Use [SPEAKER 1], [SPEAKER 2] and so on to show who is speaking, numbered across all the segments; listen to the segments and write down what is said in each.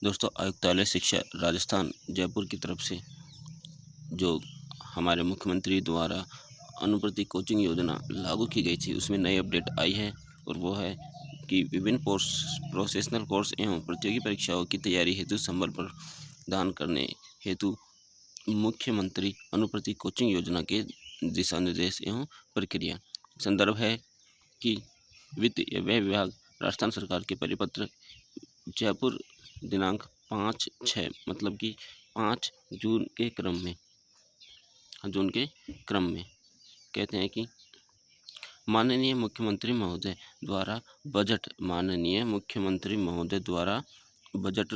[SPEAKER 1] दोस्तों, आयुक्तालय शिक्षा राजस्थान जयपुर की तरफ से जो हमारे मुख्यमंत्री द्वारा अनुप्रति कोचिंग योजना लागू की गई थी, उसमें नई अपडेट आई है और वो है कि विभिन्न प्रोफेशनल कोर्स एवं प्रतियोगी परीक्षाओं की तैयारी हेतु संबल प्रदान करने हेतु मुख्यमंत्री अनुप्रति कोचिंग योजना के दिशा निर्देश एवं प्रक्रिया। संदर्भ है कि वित्त एवं व्यय विभाग राजस्थान सरकार के परिपत्र जयपुर दिनांक 5/6 मतलब कि 5 जून के क्रम में कहते हैं कि माननीय मुख्यमंत्री महोदय द्वारा बजट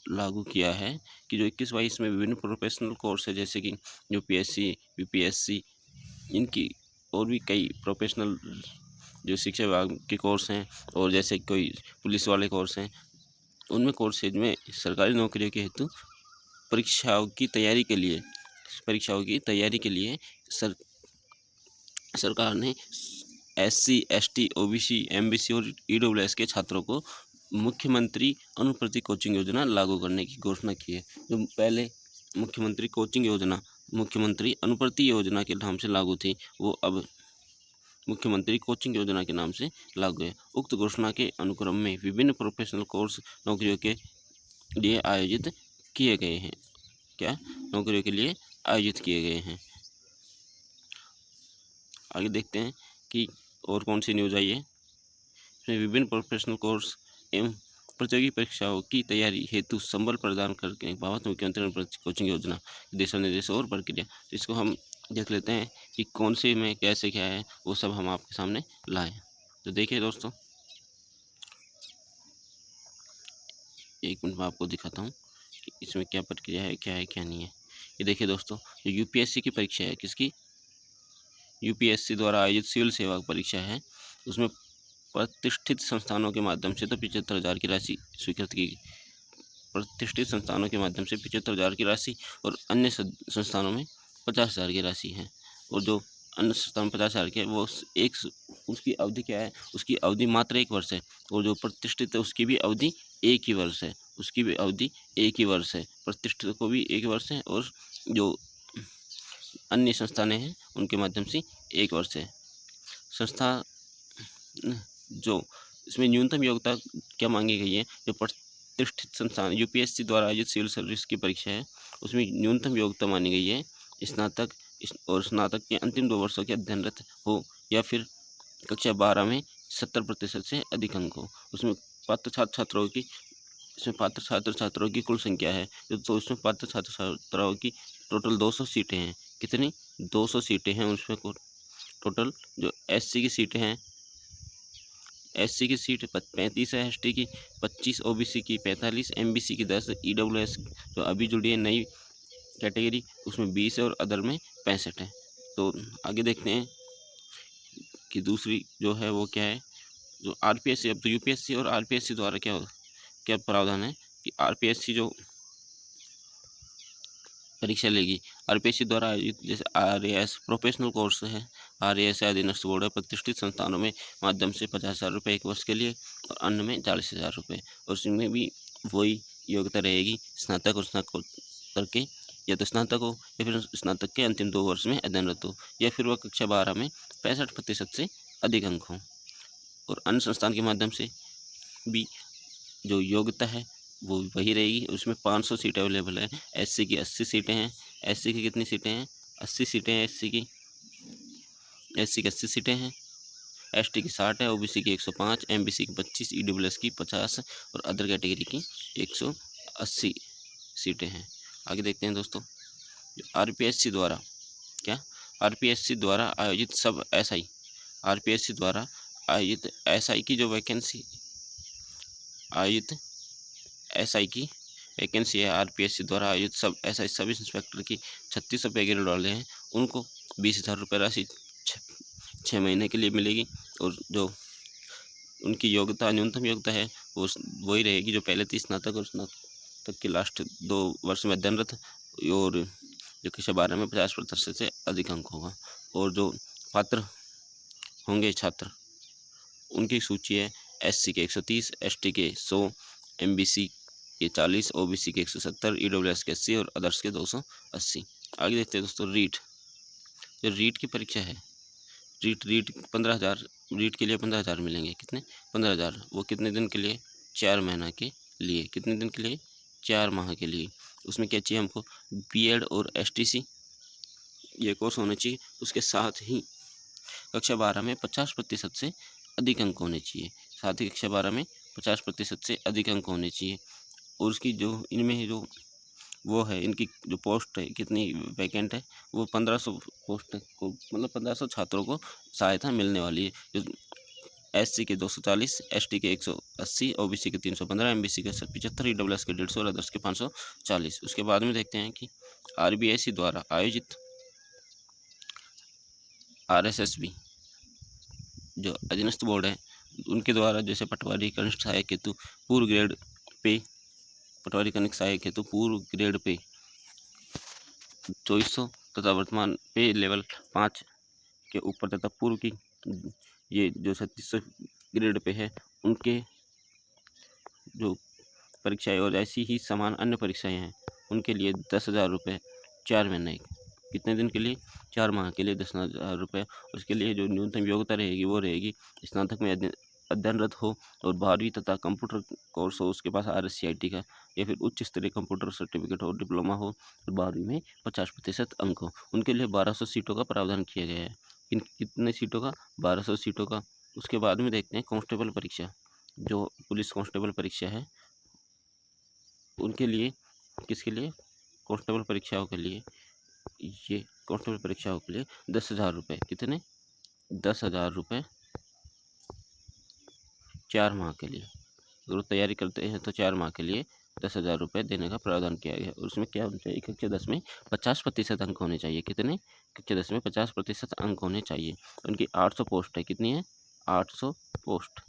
[SPEAKER 1] लागू किया है कि जो 21-22 में विभिन्न प्रोफेशनल कोर्स है, जैसे कि यूपीएससी, बीपीएससी, इनकी और भी कई प्रोफेशनल जो शिक्षा विभाग के कोर्स हैं और जैसे कोई पुलिस वाले कोर्स हैं, उनमें कोर्सेज में सरकारी नौकरियों के हेतु परीक्षाओं की तैयारी के लिए सरकार ने एससी, एसटी, ओबीसी, एमबीसी और ईडब्ल्यूएस के छात्रों को मुख्यमंत्री अनुप्रति कोचिंग योजना लागू करने की घोषणा की है। जो पहले मुख्यमंत्री अनुप्रति योजना के नाम से लागू थी, वो अब मुख्यमंत्री कोचिंग योजना के नाम से लागू है। उक्त घोषणा के अनुक्रम में विभिन्न प्रोफेशनल कोर्स नौकरियों के लिए आयोजित किए गए हैं। आगे देखते हैं कि और कौन सी न्यूज़ आई है। इसमें विभिन्न प्रोफेशनल कोर्स एवं प्रतियोगी परीक्षाओं की तैयारी हेतु संबल प्रदान करके बाबत मुख्यमंत्री कोचिंग योजना दिशा निर्देश और प्रक्रिया। इसको हम देख लेते हैं कि कौन से में कैसे क्या है, वो सब हम आपके सामने लाए। तो देखिए दोस्तों, एक मिनट में आपको दिखाता हूँ कि इसमें क्या प्रक्रिया है, क्या है क्या नहीं है। ये देखिए दोस्तों, जो यूपीएससी की परीक्षा है, किसकी? यूपीएससी द्वारा आयोजित सिविल सेवा परीक्षा है, उसमें प्रतिष्ठित संस्थानों के माध्यम से तो 75,000 की राशि स्वीकृत की। प्रतिष्ठित संस्थानों के माध्यम से 75,000 की राशि और अन्य संस्थानों में 50,000 की राशि है। और जो अन्य संस्थान में 50,000 की है, वो उसकी अवधि क्या है? उसकी अवधि मात्र 1 वर्ष है। और जो प्रतिष्ठित है, उसकी भी अवधि 1 ही वर्ष है। प्रतिष्ठित को भी 1 वर्ष है और जो अन्य संस्थानें हैं, उनके माध्यम से 1 वर्ष है। संस्था जो इसमें न्यूनतम योग्यता क्या मांगी गई है? जो प्रतिष्ठित संस्थान यूपीएससी द्वारा आयोजित सिविल सर्विस की परीक्षा है, उसमें न्यूनतम योग्यता मानी गई है स्नातक के अंतिम 2 वर्षों के अध्ययनरत हो या फिर कक्षा 12 में 70% से अधिक अंक हो। उसमें पात्र छात्र छात्राओं की कुल संख्या है, तो उसमें पात्र छात्र छात्राओं की टोटल 200 सीटें हैं। कितनी? 200 सीटें हैं। उसमें टोटल जो एससी की सीटें हैं, एससी की सीट 35 है, एसटी की 25, ओबीसी की 45, एमबीसी की 10, ईडब्ल्यूएस जो अभी जुड़ी है नई कैटेगरी, उसमें 20 है और अदर में 65 है। तो आगे देखते हैं कि दूसरी जो है वो क्या है। जो आरपीएससी, अब तो यूपीएससी और आरपीएससी द्वारा क्या प्रावधान है कि आरपीएससी जो परीक्षा लेगी, आरपीएससी द्वारा आयोजित जैसे आरएएस प्रोफेशनल कोर्स है, आरएएस अधीनस्थ बोर्ड है, प्रतिष्ठित संस्थानों में माध्यम से 50,000 रुपये 1 वर्ष के लिए और अन्य में 40,000 रुपये। और उसमें भी वही योग्यता रहेगी, स्नातक और स्नातकोत्तर के, या तो स्नातक हो या फिर स्नातक के अंतिम 2 वर्ष में अध्ययनरत हो या फिर वह कक्षा 12 में 65% से अधिक अंक हो। और अन्य संस्थान के माध्यम से भी जो योग्यता है वो वही रहेगी। उसमें 500 सीटें अवेलेबल है। एससी की 80 सीटें हैं। एससी की कितनी सीटें हैं? 80 सीटें हैं एससी की 80 सीटें हैं। एसटी की 60 है, ओबीसी की 105, एमबीसी की 25, ईडब्ल्यूएस की 50 और अदर कैटेगरी की 180 सीटें हैं। आगे देखते हैं दोस्तों, जो आरपीएससी द्वारा आयोजित एसआई की जो वैकेंसी है, आरपीएससी द्वारा आयोजित सब इंस्पेक्टर की 3600 पे ग्रेड वाले हैं, उनको 20,000 रुपये राशि 6 महीने के लिए मिलेगी। और जो उनकी न्यूनतम योग्यता है वो वही रहेगी जो पहले थी, स्नातक और स्नातक के लास्ट 2 वर्ष में अध्ययनरत, और जो कक्षा 12 में 50% से अधिक अंक होगा। और जो पात्र होंगे छात्र, उनकी सूची है एससी के 130, एसटी के 100, एमबीसी ये 40, ओबीसी के 170, ईडब्ल्यूएस के 80 और अदर्स के 280। आगे देखते हैं दोस्तों रीट। जो रीट की परीक्षा है, रीट 15,000, रीट के लिए 15,000 मिलेंगे। कितने? 15,000। वो कितने दिन के लिए? 4 महीना के लिए। कितने दिन के लिए? 4 माह के लिए। उसमें क्या चाहिए हमको? बीएड और एसटीसी ये कोर्स होने चाहिए। उसके साथ ही कक्षा 12 में 50% से अधिक अंक होने चाहिए। साथ ही कक्षा 12 में 50% से अधिक अंक होने चाहिए। और उसकी जो इनमें जो वो है, इनकी जो पोस्ट है, कितनी वैकेंट है? वो 1500 पोस्ट को, मतलब 1500 छात्रों को सहायता मिलने वाली है। जो एससी के 240, एसटी के 180, ओबीसी के 315, एमबीसी के 75, ईडब्ल्यूएस के 150 और अदर्स के 540। उसके बाद में देखते हैं कि आरबीआईसी द्वारा आयोजित आरएसएसबी जो अधीनस्थ बोर्ड है, उनके द्वारा जैसे पटवारी, कनिष्ठ सहायक हेतु पूर्व ग्रेड पे, पटवारी कनिष्ठ सहायक हेतु पूर्व ग्रेड पे 2400 तथा वर्तमान पे लेवल 5 के ऊपर तथा पूर्व की ये जो 3600 ग्रेड पे है, उनके जो परीक्षाएँ और ऐसी ही समान अन्य परीक्षाएँ हैं, उनके लिए 10,000 रुपये 4 महीने। कितने दिन के लिए? 4 माह के लिए 10,000 रुपये। उसके लिए जो न्यूनतम योग्यता रहेगी वो रहेगी स्नातक में अध्ययनरत हो और 12वीं तथा कंप्यूटर कोर्स हो, उसके पास RSCIT का या फिर उच्च स्तरीय कंप्यूटर सर्टिफिकेट हो, डिप्लोमा हो और 12वीं में 50% अंक हो। उनके लिए 1200 सीटों का प्रावधान किया गया है। कितने सीटों का? 1200 सीटों का। उसके बाद में देखते हैं कांस्टेबल परीक्षा, जो पुलिस कांस्टेबल परीक्षा है, उनके लिए, किसके लिए? कांस्टेबल परीक्षाओं के लिए, ये कांस्टेबल परीक्षाओं के लिए 10,000 रुपये। कितने? 10,000 रुपये 4 माह के लिए। अगर तैयारी करते हैं तो 4 माह के लिए 10,000 रुपये देने का प्रावधान किया गया है। और उसमें क्या होना चाहिए? कक्षा 10 में 50% अंक होने चाहिए। कितने? कक्षा 10 में 50% अंक होने चाहिए। उनकी 800 पोस्ट है। कितनी है? 800 पोस्ट।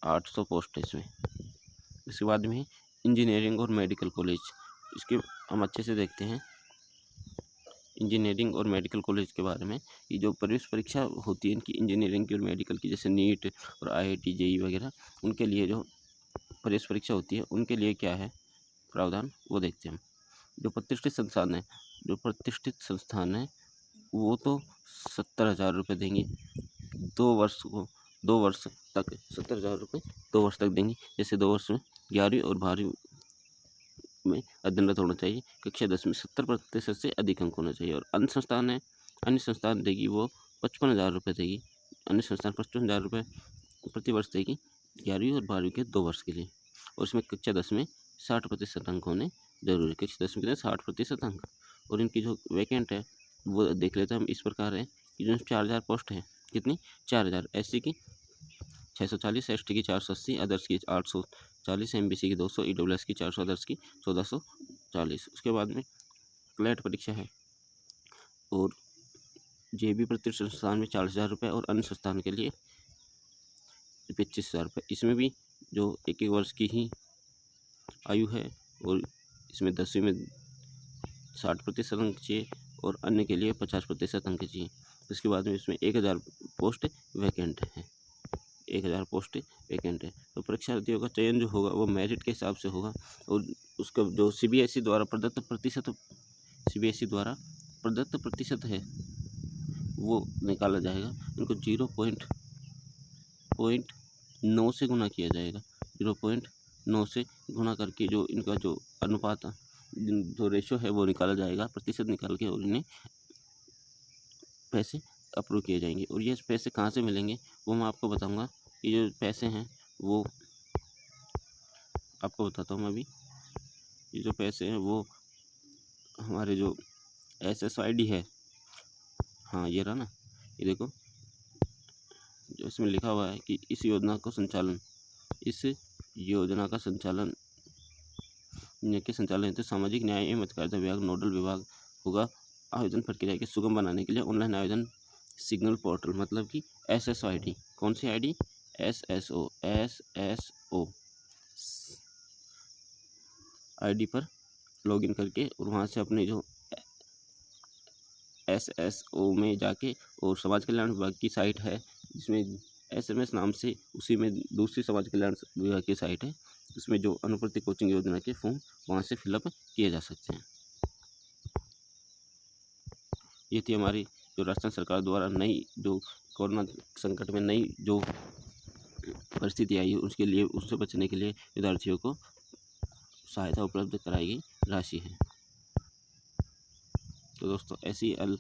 [SPEAKER 1] 800 पोस्ट है इसमें। इसके बाद में इंजीनियरिंग और मेडिकल कॉलेज, इसके हम अच्छे से देखते हैं इंजीनियरिंग और मेडिकल कॉलेज के बारे में। ये जो प्रवेश परीक्षा होती है इनकी, इंजीनियरिंग की और मेडिकल की, जैसे नीट और IIT JEE वगैरह, उनके लिए जो प्रवेश परीक्षा होती है, उनके लिए क्या है प्रावधान, वो देखते हैं हम। जो प्रतिष्ठित संस्थान है वो तो 70,000 रुपये देंगे 2 वर्ष को, 2 वर्ष तक 70,000 रुपये 2 वर्ष तक देंगे। जैसे 2 वर्ष में 11वीं और 12वीं में अध्ययनरत होना चाहिए। कक्षा 10 में 70% से अधिक अंक होना चाहिए। और अन्य संस्थान देगी वो 55,000 रुपये देगी। अन्य संस्थान 55,000 रुपये प्रति वर्ष देगी 11वीं और 12वीं के 2 वर्ष के लिए। और उसमें कक्षा 10 में 60% अंक होने जरूरी। कक्षा 10 में कितने? 60% अंक। और इनकी जो वैकेंट है वो देख लेते हैं हम। इस प्रकार है कि जो 4,000 पोस्ट है। कितनी? 4,000। SC की 640, ST की 480, अदर्स की 840, MBC की 200, EWS की 400, अदर्स की 1440। उसके बाद में क्लैट परीक्षा है। और JB प्रतिष्ठित संस्थान में 40,000 रुपये और अन्य संस्थान के लिए 25,000 रुपये। इसमें भी जो 1-1 वर्ष की ही आयु है। और इसमें 10वीं में 60% अंक चाहिए और अन्य के लिए 50% अंक चाहिए। उसके बाद में इसमें 1,000 पोस्ट वैकेंट है। 1,000 पोस्ट वैकेंट है। तो परीक्षार्थियों का चयन जो होगा वो मेरिट के हिसाब से होगा। और उसका जो CBSE द्वारा प्रदत्त प्रतिशत है वो निकाला जाएगा। इनको 0.9 से गुना किया जाएगा। 0.9 से गुना करके जो इनका जो अनुपात, जो रेशो है वो निकाला जाएगा, प्रतिशत निकाल के, और इन्हें पैसे अप्रूव किए जाएंगे। और ये पैसे कहाँ से मिलेंगे वो मैं आपको बताऊंगा। ये जो पैसे हैं वो आपको बताता हूँ मैं अभी। ये जो पैसे हैं वो हमारे जो SSID है, हाँ ये रहा ना, ये देखो जो इसमें लिखा हुआ है कि इस योजना का संचालन के संचालन हेतु सामाजिक न्याय एवं अधिकारिता विभाग नोडल विभाग होगा। आवेदन प्रक्रिया के सुगम बनाने के लिए ऑनलाइन आवेदन सिग्नल पोर्टल, मतलब कि SSID, कौन सी ID? SSO ID पर लॉगिन करके और वहाँ से अपने जो SSO में जाके, और समाज कल्याण विभाग की साइट है जिसमें SMS नाम से, उसी में दूसरी समाज कल्याण विभाग की साइट है, इसमें जो अनुपूर्ति कोचिंग योजना के फॉर्म वहाँ से फिलअप किए जा सकते हैं। ये थी हमारी जो राजस्थान सरकार द्वारा नई जो कोरोना संकट में नई जो परिस्थिति आई है उसके लिए, उससे बचने के लिए विद्यार्थियों को सहायता उपलब्ध कराई गई राशि है। तो दोस्तों SEL